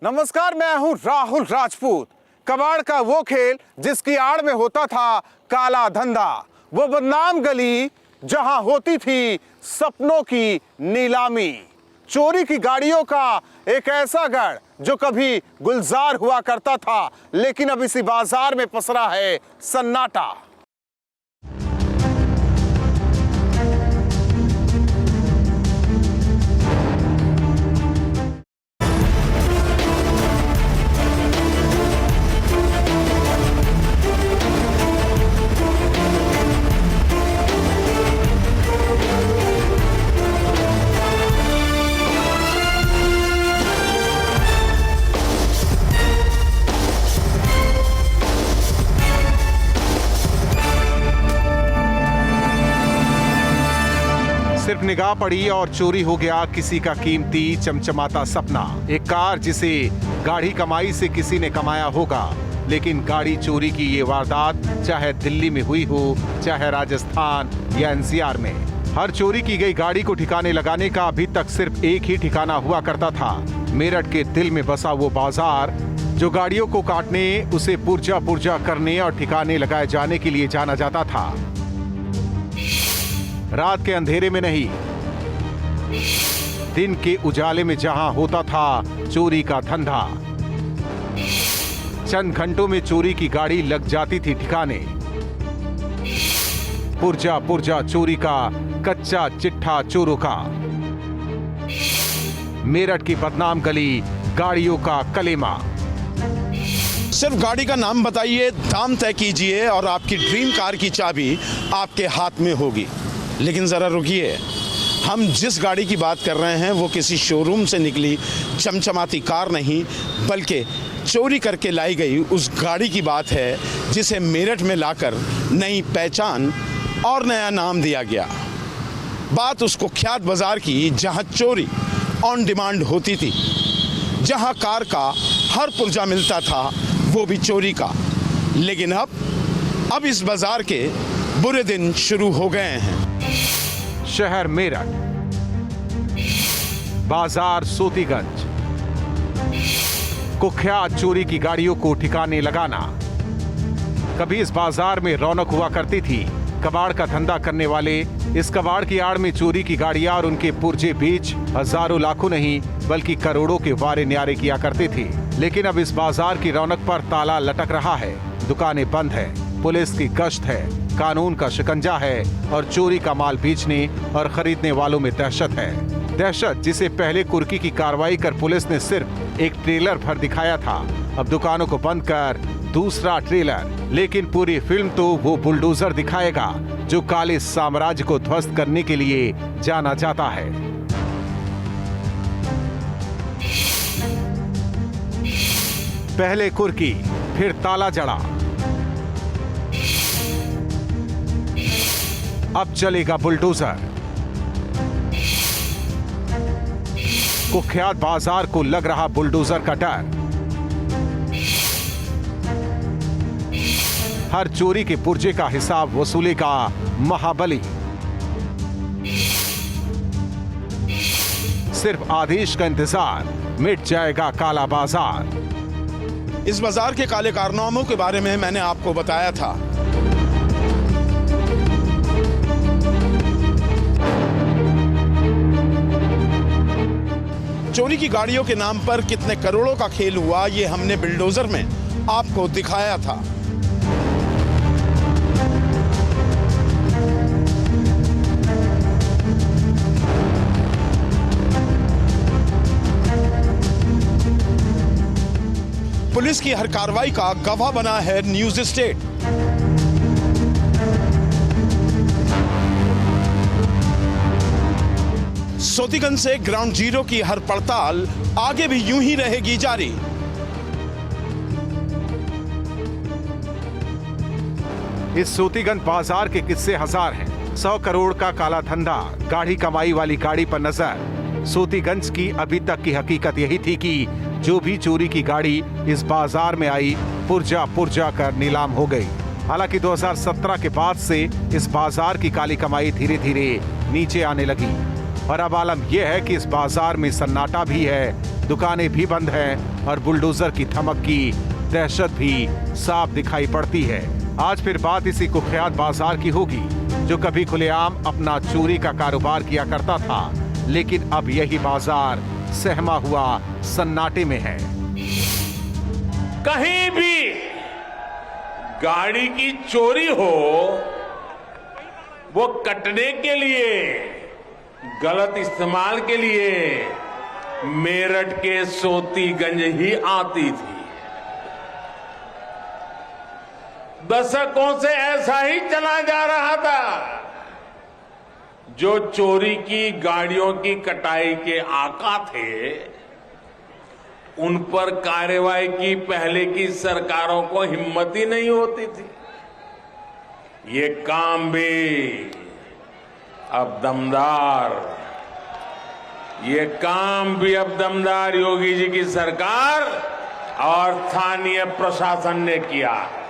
नमस्कार, मैं हूं राहुल राजपूत। कबाड़ का वो खेल जिसकी आड़ में होता था काला धंधा, वो बदनाम गली जहां होती थी सपनों की नीलामी, चोरी की गाड़ियों का एक ऐसा गढ़ जो कभी गुलजार हुआ करता था, लेकिन अब इसी बाजार में पसरा है सन्नाटा। सिर्फ निगाह पड़ी और चोरी हो गया किसी का कीमती चमचमाता सपना। एक कार जिसे गाढ़ी कमाई से किसी ने कमाया होगा, लेकिन गाड़ी चोरी की ये वारदात चाहे दिल्ली में हुई हो, चाहे राजस्थान या एनसीआर में, हर चोरी की गई गाड़ी को ठिकाने लगाने का अभी तक सिर्फ एक ही ठिकाना हुआ करता था। मेरठ के दिल में बसा वो बाजार जो गाड़ियों को काटने, उसे पुर्जा पुर्जा करने और ठिकाने लगाए जाने के लिए जाना जाता था। रात के अंधेरे में नहीं, दिन के उजाले में जहां होता था चोरी का धंधा। चंद घंटों में चोरी की गाड़ी लग जाती थी ठिकाने। पुर्जा पुर्जा चोरी का कच्चा चिट्ठा चोरों का। मेरठ की बदनाम गली, गाड़ियों का कलेमा। सिर्फ गाड़ी का नाम बताइए, दाम तय कीजिए और आपकी ड्रीम कार की चाबी आपके हाथ में होगी। लेकिन ज़रा रुकिए, हम जिस गाड़ी की बात कर रहे हैं वो किसी शोरूम से निकली चमचमाती कार नहीं, बल्कि चोरी करके लाई गई उस गाड़ी की बात है जिसे मेरठ में लाकर नई पहचान और नया नाम दिया गया। बात उस कुख्यात बाजार की जहां चोरी ऑन डिमांड होती थी, जहां कार का हर पुर्जा मिलता था, वो भी चोरी का। लेकिन अब इस बाजार के बुरे दिन शुरू हो गए हैं। शहर मेरठ, बाजार सोतीगंज, कुख्यात चोरी की गाड़ियों को ठिकाने लगाना। कभी इस बाजार में रौनक हुआ करती थी। कबाड़ का धंधा करने वाले इस कबाड़ की आड़ में चोरी की गाड़ियां और उनके पुर्जे बेच हजारों लाखों नहीं बल्कि करोड़ों के वारे न्यारे किया करते थे। लेकिन अब इस बाजार की रौनक पर ताला लटक रहा है। दुकानें बंद है, पुलिस की गश्त है, कानून का शिकंजा है और चोरी का माल बेचने और खरीदने वालों में दहशत है। दहशत जिसे पहले कुर्की की कार्रवाई कर पुलिस ने सिर्फ एक ट्रेलर भर दिखाया था, अब दुकानों को बंद कर दूसरा ट्रेलर। लेकिन पूरी फिल्म तो वो बुलडोजर दिखाएगा जो काले साम्राज्य को ध्वस्त करने के लिए जाना जाता है। पहले कुर्की, फिर ताला जड़ा, अब चलेगा बुलडोजर। कुख्यात बाजार को लग रहा बुलडोजर का डर। हर चोरी के पुर्जे का हिसाब वसूलेगा महाबली। सिर्फ आदेश का इंतजार, मिट जाएगा काला बाजार। इस बाजार के काले कारनामों के बारे में मैंने आपको बताया था। चोरी की गाड़ियों के नाम पर कितने करोड़ों का खेल हुआ, ये हमने बुलडोजर में आपको दिखाया था। पुलिस की हर कार्रवाई का गवाह बना है न्यूज स्टेट। सोतीगंज से ग्राउंड जीरो की हर पड़ताल आगे भी यूं ही रहेगी जारी। इस सोतीगंज बाजार के किस्से हजार हैं। 100 करोड़ का काला धंधा, गाढ़ी कमाई वाली गाड़ी पर नजर। सोतीगंज की अभी तक की हकीकत यही थी कि जो भी चोरी की गाड़ी इस बाजार में आई, पुर्जा पुर्जा कर नीलाम हो गई। हालांकि 2017 के बाद से इस बाजार की काली कमाई धीरे धीरे नीचे आने लगी और अब आलम यह है कि इस बाजार में सन्नाटा भी है, दुकानें भी बंद हैं और बुलडोजर की धमक की दहशत भी साफ दिखाई पड़ती है। आज फिर बात इसी कुख्यात बाजार की होगी जो कभी खुलेआम अपना चोरी का कारोबार किया करता था, लेकिन अब यही बाजार सहमा हुआ सन्नाटे में है। कहीं भी गाड़ी की चोरी हो, वो कटने के लिए, गलत इस्तेमाल के लिए मेरठ के सोतीगंज ही आती थी। दशकों से ऐसा ही चला जा रहा था। जो चोरी की गाड़ियों की कटाई के आका थे, उन पर कार्रवाई की पहले की सरकारों को हिम्मत ही नहीं होती थी। ये काम भी अब दमदार, ये काम भी अब दमदार योगी जी की सरकार और स्थानीय प्रशासन ने किया है।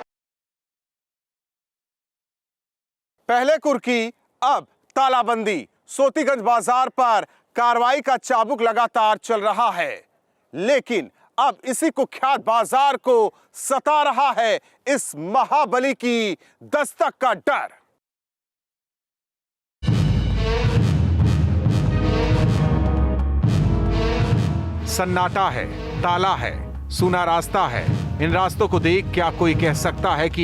पहले कुर्की, अब तालाबंदी। सोतीगंज बाजार पर कार्रवाई का चाबुक लगातार चल रहा है, लेकिन अब इसी कुख्यात बाजार को सता रहा है इस महाबली की दस्तक का डर। सन्नाटा है, ताला है, सूना रास्ता है। इन रास्तों को देख क्या कोई कह सकता है कि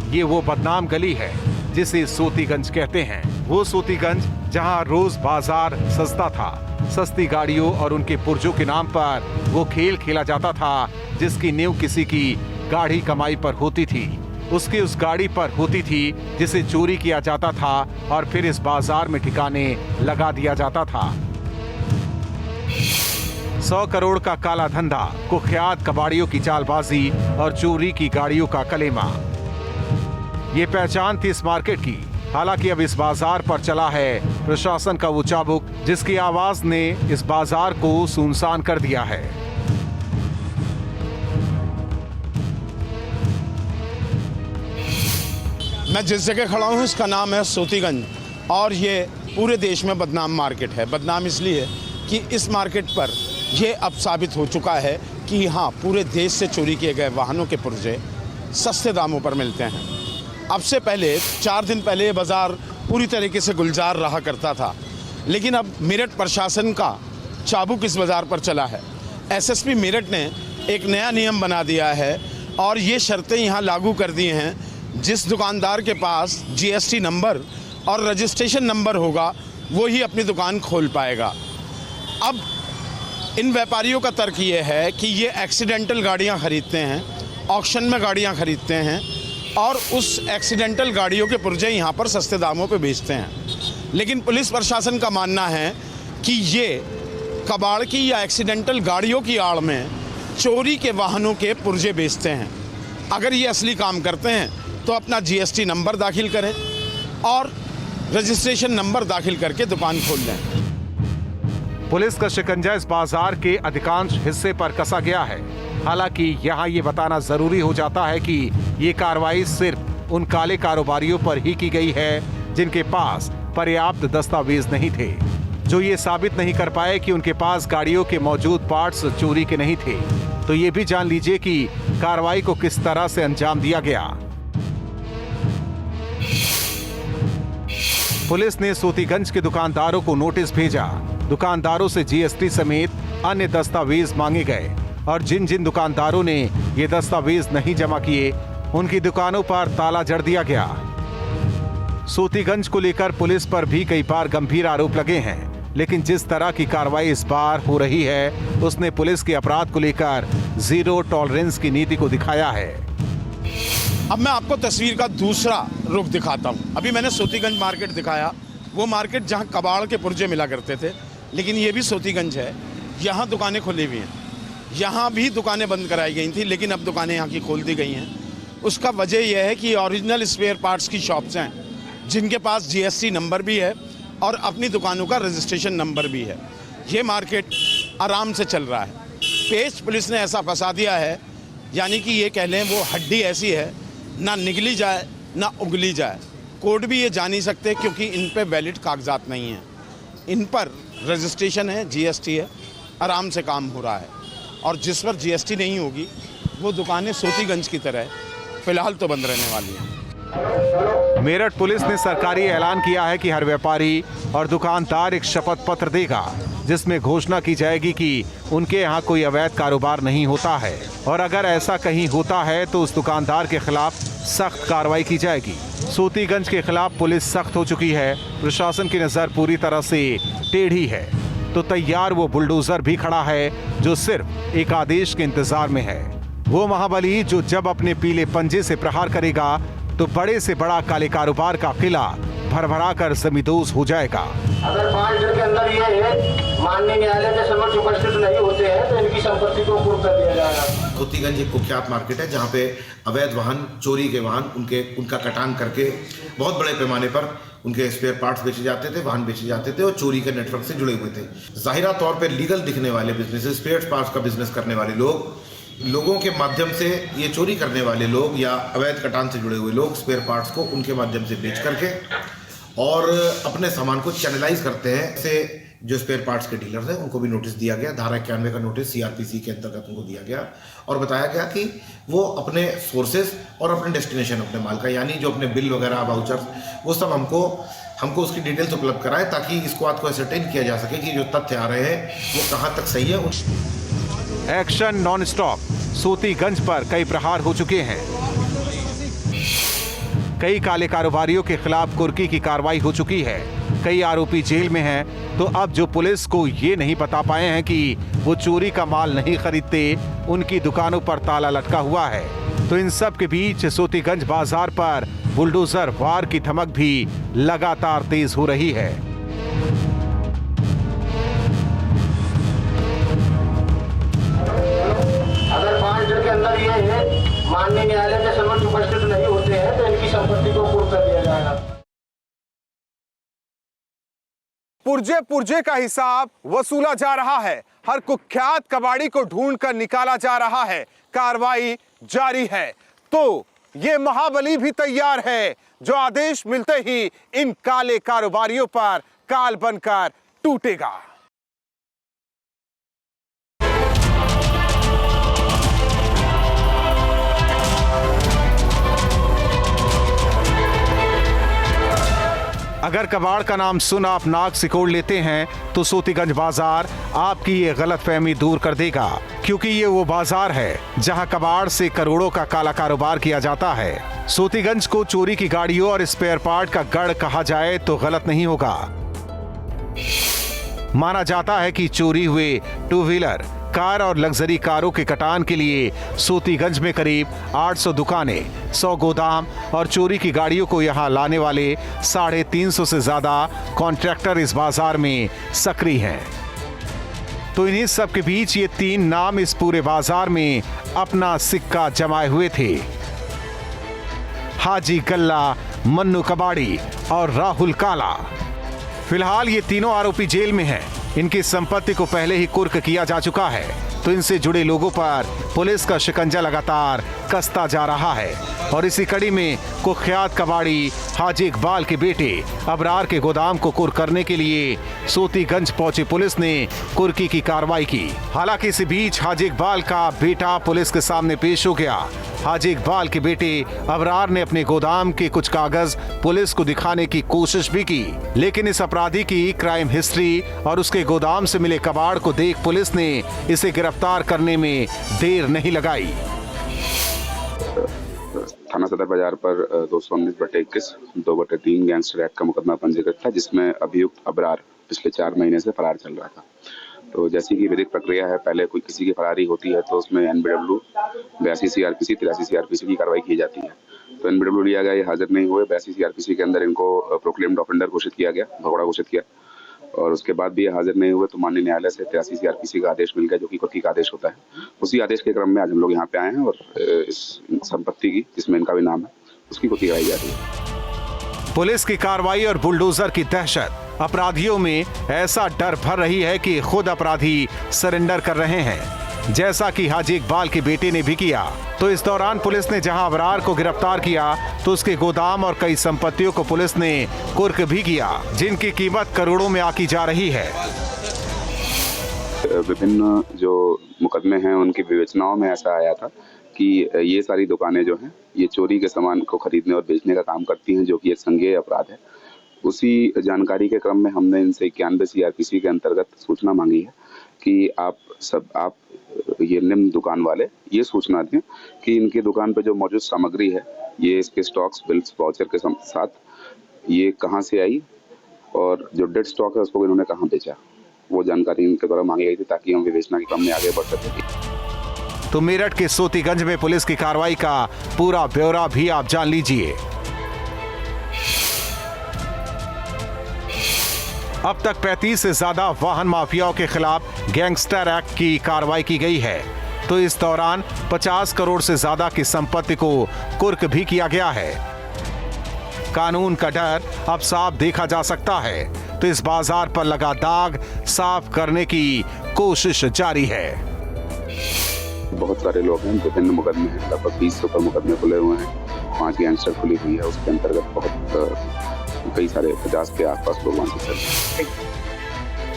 ये वो बदनाम गली है जिसे सोतीगंज कहते हैं? वो सोतीगंज जहां रोज बाजार सस्ता था, सस्ती गाड़ियों और उनके पुर्जों के नाम पर वो खेल खेला जाता था जिसकी नींव किसी की गाढ़ी कमाई पर होती थी, उसकी उस गाड़ी पर होती थी जिसे चोरी किया जाता था और फिर इस बाजार में ठिकाने लगा दिया जाता था। 100 करोड़ का काला धंधा, कुख्यात कबाड़ियों की चालबाजी और चोरी की गाड़ियों का कलेमा, ये पहचान थी इस मार्केट की। हालांकि अब इस बाजार पर चला है प्रशासन का वो चाबुक जिसकी आवाज ने इस बाजार को सुनसान कर दिया है। मैं जिस जगह खड़ा हूँ इसका नाम है सोतीगंज और ये पूरे देश में बदनाम मार्केट है। बदनाम इसलिए कि इस मार्केट पर यह अब साबित हो चुका है कि हाँ, पूरे देश से चोरी किए गए वाहनों के पुर्जे सस्ते दामों पर मिलते हैं। अब से पहले 4 दिन पहले ये बाज़ार पूरी तरीके से गुलजार रहा करता था, लेकिन अब मेरठ प्रशासन का चाबुक इस बाज़ार पर चला है। एसएसपी मेरठ ने एक नया नियम बना दिया है और ये शर्तें यहाँ लागू कर दी हैं, जिस दुकानदार के पास जीएसटी नंबर और रजिस्ट्रेशन नंबर होगा वो ही अपनी दुकान खोल पाएगा। अब इन व्यापारियों का तर्क ये है कि ये एक्सीडेंटल गाड़ियाँ खरीदते हैं, ऑक्शन में गाड़ियाँ खरीदते हैं और उस एक्सीडेंटल गाड़ियों के पुर्जे यहाँ पर सस्ते दामों पे बेचते हैं। लेकिन पुलिस प्रशासन का मानना है कि ये कबाड़ की या एक्सीडेंटल गाड़ियों की आड़ में चोरी के वाहनों के पुर्जे बेचते हैं। अगर ये असली काम करते हैं तो अपना जीएसटी नंबर दाखिल करें और रजिस्ट्रेशन नंबर दाखिल करके दुकान खोल लें। पुलिस का शिकंजा इस बाजार के अधिकांश हिस्से पर कसा गया है। हालांकि यहाँ ये बताना जरूरी हो जाता है कि ये कार्रवाई सिर्फ उन काले कारोबारियों पर ही की गई है जिनके पास पर्याप्त दस्तावेज नहीं थे, जो ये साबित नहीं कर पाए कि उनके पास गाड़ियों के मौजूद पार्ट्स चोरी के नहीं थे। तो ये भी जान लीजिए कि कार्रवाई को किस तरह से अंजाम दिया गया। पुलिस ने सोतीगंज के दुकानदारों को नोटिस भेजा। दुकानदारों से जीएसटी समेत अन्य दस्तावेज मांगे गए और जिन जिन दुकानदारों ने ये दस्तावेज नहीं जमा किए उनकी दुकानों पर ताला जड़ दिया गया। सोतीगंज को लेकर पुलिस पर भी कई बार गंभीर आरोप लगे हैं, लेकिन जिस तरह की कार्रवाई इस बार हो रही है उसने पुलिस के अपराध को लेकर जीरो टॉलरेंस की नीति को दिखाया है। अब मैं आपको तस्वीर का दूसरा रुख दिखाता हूँ। अभी मैंने सोतीगंज मार्केट दिखाया, वो मार्केट जहाँ कबाड़ के पुर्जे मिला करते थे, लेकिन ये भी सोतीगंज है। यहाँ दुकानें खुली हुई हैं, यहाँ भी दुकानें बंद कराई गई थी, लेकिन अब दुकानें यहाँ की खोल दी गई हैं। उसका वजह यह है कि ओरिजिनल स्पेयर पार्ट्स की शॉप्स हैं जिनके पास जीएसटी नंबर भी है और अपनी दुकानों का रजिस्ट्रेशन नंबर भी है। ये मार्केट आराम से चल रहा है। पेच पुलिस ने ऐसा फंसा दिया है, यानी कि ये कह लें वो हड्डी ऐसी है, ना निगली जाए ना उगली जाए। कोर्ट भी ये जान नहीं सकते क्योंकि इन पे वैलिड कागजात नहीं हैं। इन पर रजिस्ट्रेशन है, जीएसटी है, आराम से काम हो रहा है। और जिस पर जीएसटी नहीं होगी वो दुकानें सोतीगंज की तरह फिलहाल तो बंद रहने वाली हैं। मेरठ पुलिस ने सरकारी ऐलान किया है कि हर व्यापारी और दुकानदार एक शपथ पत्र देगा जिसमें घोषणा की जाएगी कि उनके यहाँ कोई अवैध कारोबार नहीं होता है और अगर ऐसा कहीं होता है तो उस दुकानदार के खिलाफ सख्त कार्रवाई की जाएगी। सोतीगंज के खिलाफ पुलिस सख्त हो चुकी है, प्रशासन की नजर पूरी तरह से टेढ़ी है, तो तैयार वो बुलडोजर भी खड़ा है जो सिर्फ एक आदेश के इंतजार में है। वो महाबली जो जब अपने पीले पंजे से प्रहार करेगा तो बड़े से बड़ा काले कारोबार का किला भरभरा कर जमींदोज हो जाएगा। अगर 5 दिन के अंदर ये माननीय न्यायालय के समक्ष उपस्थित नहीं होते हैं तो इनकी संपत्ति को कुर्क कर दिया जाएगा। सोतीगंज एक कुख्यात मार्केट है जहाँ पे अवैध वाहन, चोरी के वाहन, उनका कटान करके बहुत बड़े पैमाने पर उनके स्पेयर पार्ट्स बेचे जाते थे, वाहन बेचे जाते थे और चोरी के नेटवर्क से जुड़े हुए थे। जाहिरा तौर पे लीगल दिखने वाले बिजनेस, स्पेयर पार्ट्स का बिजनेस करने वाले लोगों के माध्यम से ये चोरी करने वाले लोग या अवैध कटान से जुड़े हुए लोग स्पेयर पार्ट्स को उनके माध्यम से बेच करके और अपने सामान को चैनलाइज करते हैं। से जो स्पेयर पार्ट्स के डीलर्स हैं उनको भी नोटिस दिया गया, धारा 91 का नोटिस सीआरपीसी के अंतर्गत उनको दिया गया और बताया गया कि वो अपने सोर्सेज और अपने डेस्टिनेशन, अपने माल का, यानी जो अपने बिल वगैरह, वाउचर्स, वो सब हमको उसकी डिटेल्स उपलब्ध कराएं ताकि इसको आज को एसरटेन किया जा सके कि जो तथ्य आ रहे हैं वो कहाँ तक सही है। Action non stop. सोतीगंज पर कई प्रहार हो चुके हैं, कई काले कारोबारियों के खिलाफ कुर्की की कार्रवाई हो चुकी है, कई आरोपी जेल में हैं। तो अब जो पुलिस को ये नहीं बता पाए हैं कि वो चोरी का माल नहीं खरीदते, उनकी दुकानों पर ताला लटका हुआ है। तो इन सब के बीच सोतीगंज बाजार पर बुलडोजर वार की धमक भी लगातार तेज हो रही है। अगर 5 दिन के अंदर ये माननीय न्यायालय के समक्ष उपस्थित नहीं होते हैं तो इनकी संपत्ति को कुर्क कर दिया जाएगा। पुर्जे का हिसाब वसूला जा रहा है, हर कुख्यात कबाड़ी को ढूंढ कर निकाला जा रहा है, कार्रवाई जारी है। तो ये महाबली भी तैयार है जो आदेश मिलते ही इन काले कारोबारियों पर काल बनकर टूटेगा। अगर कबाड़ का नाम सुन आप नाक सिकोड़ लेते हैं तो सोतीगंज बाजार आपकी ये गलतफहमी दूर कर देगा, क्योंकि ये वो बाजार है जहां कबाड़ से करोड़ों का काला कारोबार किया जाता है। सोतीगंज को चोरी की गाड़ियों और स्पेयर पार्ट का गढ़ कहा जाए तो गलत नहीं होगा। माना जाता है कि चोरी हुए 2 व्हीलर, कार और लग्जरी कारों के कटान के लिए सोतीगंज में करीब 800 दुकानें, 100 गोदाम और चोरी की गाड़ियों को यहां लाने वाले 350 से ज्यादा कॉन्ट्रैक्टर इस बाजार में सक्रिय हैं। तो इन्हीं सब के बीच ये 3 नाम इस पूरे बाजार में अपना सिक्का जमाए हुए थे: हाजी गल्ला, मन्नू कबाड़ी और राहुल काला। फिलहाल ये तीनों आरोपी जेल में हैं। इनकी संपत्ति को पहले ही कुर्क किया जा चुका है, तो इनसे जुड़े लोगों पर पुलिस का शिकंजा लगातार कसता जा रहा है। और इसी कड़ी में कुख्यात कबाड़ी हाजी इकबाल के बेटे अबरार के गोदाम को कुर्क करने के लिए सोतीगंज पहुंची पुलिस ने कुर्की की कार्रवाई की। हालांकि इसी बीच हाजी इकबाल का बेटा पुलिस के सामने पेश हो गया। हाजी इकबाल के बेटे अबरार ने अपने गोदाम के कुछ कागज पुलिस को दिखाने की कोशिश भी की, लेकिन इस अपराधी की क्राइम हिस्ट्री और उसके गोदाम से मिले कबाड़ को देख पुलिस ने इसे गिरफ्तार करने में देर नहीं लगाई। थाना सदर बाजार पर 219/21 2/3 गैंगस्टर एक्ट का मुकदमा पंजीकृत था, जिसमें अभियुक्त अबरार पिछले 4 महीने से फरार चल रहा था। तो जैसी कि विधिक प्रक्रिया है, पहले कोई किसी की फरारी होती है तो उसमें NBW 82 CRPC 83 CRPC की कार्रवाई की जाती है। तो NBW लिया गया, ये हाजिर नहीं हुए। 82 CRPC के अंदर इनको प्रोक्लेम्ड ऑफेंडर घोषित किया गया, भगोड़ा घोषित किया, और उसके बाद भी ये हाजिर नहीं हुए। तो माननीय न्यायालय से 83 CRPC का आदेश मिल गया, जो कि कुर्की का आदेश होता है। उसी आदेश के क्रम में आज हम लोग यहाँ पे आए हैं और इस संपत्ति की, जिसमें इनका भी नाम है, उसकी कुर्की कराई जा रही है। पुलिस की कार्रवाई और बुलडोजर की दहशत अपराधियों में ऐसा डर भर रही है कि खुद अपराधी सरेंडर कर रहे हैं, जैसा कि हाजी इकबाल के बेटे ने भी किया। तो इस दौरान पुलिस ने जहां अबरार को गिरफ्तार किया तो उसके गोदाम और कई संपत्तियों को पुलिस ने कुर्क भी किया, जिनकी कीमत करोड़ों में आकी जा रही है। विभिन्न जो मुकदमे हैं उनकी विवेचनाओं में ऐसा आया था कि ये सारी दुकानें जो हैं ये चोरी के सामान को खरीदने और बेचने का काम करती हैं, जो कि एक संज्ञेय अपराध है। उसी जानकारी के क्रम में हमने इनसे 91 CRPC के अंतर्गत सूचना मांगी है कि आप ये निम्न दुकान वाले ये सूचना दें कि इनकी दुकान पर जो मौजूद सामग्री है, ये इसके स्टॉक्स, बिल्स, वाउचर के साथ ये कहाँ से आई और जो डेड स्टॉक है उसको इन्होंने कहाँ बेचा, वो जानकारी इनके द्वारा मांगी गई थी ताकि हम विवेचना के क्रम में आगे बढ़ सकें। तो मेरठ के सोतीगंज में पुलिस की कार्रवाई का पूरा ब्यौरा भी आप जान लीजिए। अब तक 35 से ज्यादा वाहन माफियाओं के खिलाफ गैंगस्टर एक्ट की कार्रवाई की गई है। तो इस दौरान 50 करोड़ से ज्यादा की संपत्ति को कुर्क भी किया गया है। कानून का डर अब साफ देखा जा सकता है। तो इस बाजार पर लगा दाग साफ करने की कोशिश जारी है। बहुत सारे लोग हैं, विभिन्न मुकदमे हैं, लगभग 20 से ऊपर मुकदमे खुले हुए हैं, 5 गैंगस्टर खुली हुई है। उसके अंतर्गत बहुत कई सारे 50 के आसपास लोग वहां से।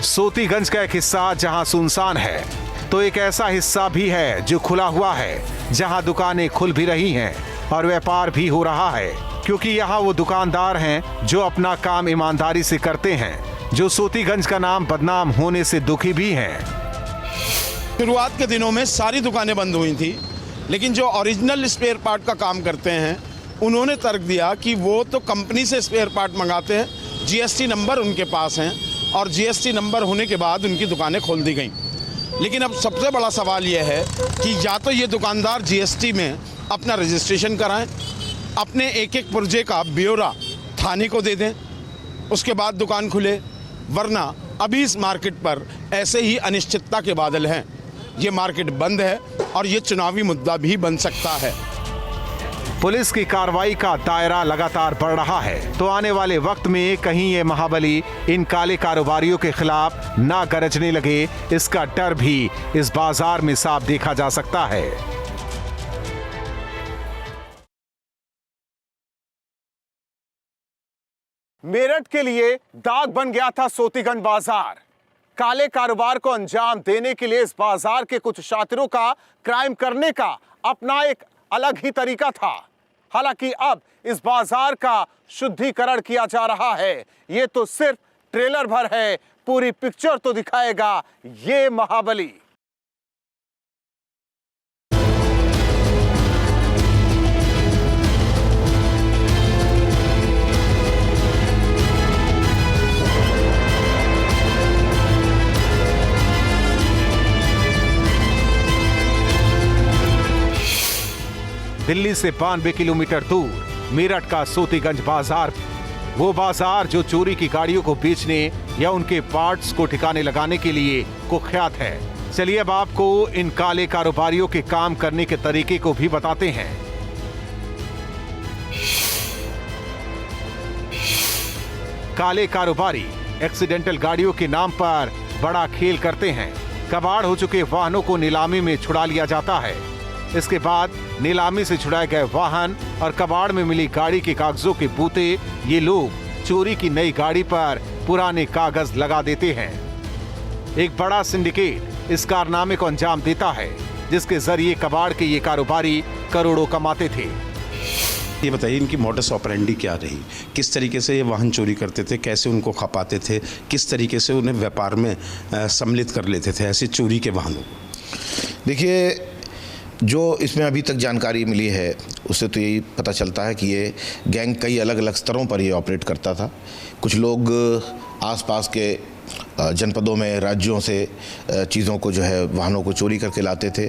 सोतीगंज का एक हिस्सा जहां सुनसान है, तो एक ऐसा हिस्सा भी है जो खुला हुआ है, जहां दुकानें खुल भी रही हैं और व्यापार भी हो रहा है, क्योंकि यहाँ वो दुकानदार हैं जो अपना काम ईमानदारी से करते हैं, जो सोतीगंज का नाम बदनाम होने से दुखी भी हैं। शुरुआत के दिनों में सारी दुकानें बंद हुई थी, लेकिन जो ओरिजिनल स्पेयर पार्ट का काम करते हैं उन्होंने तर्क दिया कि वो तो कंपनी से स्पेयर पार्ट मंगाते हैं, GST नंबर उनके पास हैं और GST नंबर होने के बाद उनकी दुकानें खोल दी गई। लेकिन अब सबसे बड़ा सवाल यह है कि या तो ये दुकानदार GST में अपना रजिस्ट्रेशन कराएं, अपने एक एक पुर्जे का ब्यौरा थाने को दे दें, उसके बाद दुकान खुले, वरना अभी इस मार्केट पर ऐसे ही अनिश्चितता के बादल हैं। ये मार्केट बंद है और ये चुनावी मुद्दा भी बन सकता है। पुलिस की कार्रवाई का दायरा लगातार बढ़ रहा है, तो आने वाले वक्त में कहीं ये महाबली इन काले कारोबारियों के खिलाफ ना गरजने लगे, इसका डर भी इस बाजार में साफ देखा जा सकता है। मेरठ के लिए दाग बन गया था सोतीगंज बाजार। काले कारोबार को अंजाम देने के लिए इस बाजार के कुछ शातिरों का क्राइम करने का अपना एक अलग ही तरीका था। हालांकि अब इस बाजार का शुद्धिकरण किया जा रहा है। ये तो सिर्फ ट्रेलर भर है, पूरी पिक्चर तो दिखाएगा ये महाबली। दिल्ली से 92 किलोमीटर दूर मेरठ का सोतीगंज बाजार, वो बाजार जो चोरी की गाड़ियों को बेचने या उनके पार्ट्स को ठिकाने लगाने के लिए कुख्यात है। चलिए अब आपको इन काले कारोबारियों के काम करने के तरीके को भी बताते हैं। काले कारोबारी एक्सीडेंटल गाड़ियों के नाम पर बड़ा खेल करते हैं। कबाड़ हो चुके वाहनों को नीलामी में छुड़ा लिया जाता है। इसके बाद नीलामी से छुड़ाए गए वाहन और कबाड़ में मिली गाड़ी के कागजों के बूते ये लोग चोरी की नई गाड़ी पर पुराने कागज लगा देते हैं। एक बड़ा सिंडिकेट इस कारनामे को अंजाम देता है, जिसके जरिए कबाड़ के ये कारोबारी करोड़ों कमाते थे। ये बताइए इनकी मोडस ऑपरेंडी क्या रही, किस तरीके से ये वाहन चोरी करते थे, कैसे उनको खपाते थे, किस तरीके से उन्हें व्यापार में सम्मिलित कर लेते थे ऐसे चोरी के वाहनों। देखिए, जो इसमें अभी तक जानकारी मिली है उससे तो यही पता चलता है कि ये गैंग कई अलग अलग स्तरों पर ये ऑपरेट करता था। कुछ लोग आसपास के जनपदों में, राज्यों से चीज़ों को जो है वाहनों को चोरी करके लाते थे।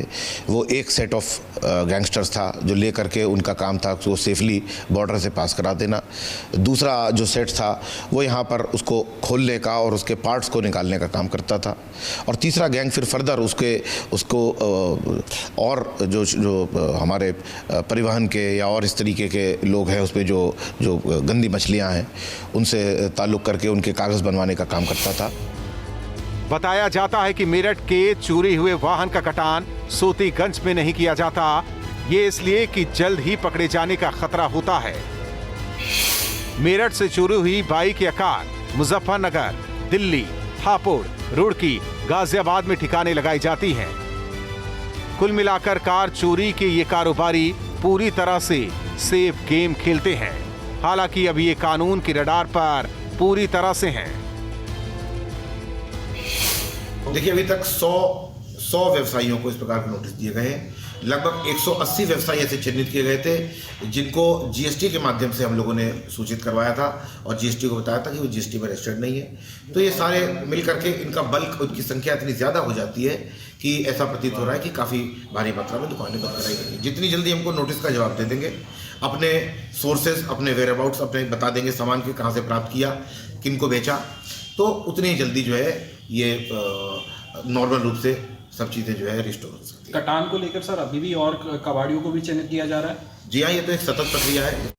वो एक सेट ऑफ गैंगस्टर्स था जो ले करके उनका काम था उसको सेफली बॉर्डर से पास करा देना। दूसरा जो सेट था वो यहाँ पर उसको खोलने का और उसके पार्ट्स को निकालने का काम करता था। और तीसरा गैंग फिर फर्दर उसको और जो हमारे परिवहन के या और इस तरीके के लोग हैं उस पर जो गंदी मछलियाँ हैं उनसे ताल्लुक़ करके उनके कागज़ बनवाने का काम करता था। बताया जाता है कि मेरठ के चोरी हुए वाहन का कटान सोतीगंज में नहीं किया जाता। ये इसलिए कि जल्द ही पकड़े जाने का खतरा होता है। मेरठ से चोरी हुई बाइक या कार मुजफ्फरनगर, दिल्ली, हापुड़, रुड़की, गाजियाबाद में ठिकाने लगाई जाती हैं। कुल मिलाकर कार चोरी के ये कारोबारी पूरी तरह से सेफ गेम खेलते हैं। हालांकि अब ये कानून की रडार पर पूरी तरह से हैं। देखिए, अभी तक 100 व्यवसायियों को इस प्रकार के नोटिस दिए गए हैं। लगभग 180 व्यवसायी ऐसे चिन्हित किए गए थे जिनको जीएसटी के माध्यम से हम लोगों ने सूचित करवाया था और जीएसटी को बताया था कि वो जीएसटी में रजिस्टर्ड नहीं है। तो ये सारे मिल करके इनका बल्क, उनकी संख्या इतनी ज़्यादा हो जाती है कि ऐसा प्रतीत हो रहा है कि काफ़ी भारी मात्रा में दुकानें बंद कराई गई। जितनी जल्दी हमको नोटिस का जवाब दे देंगे, अपने सोर्सेज, अपने वेयरअबाउट्स अपने बता देंगे, सामान के कहाँ से प्राप्त किया, किन को बेचा, तो उतनी ही जल्दी जो है ये नॉर्मल रूप से सब चीज़ें जो है रिस्टोर हो सकती है। कटान को लेकर सर अभी भी और कबाड़ियों को भी चिन्हित किया जा रहा है? जी हाँ, ये तो एक सतत प्रक्रिया है।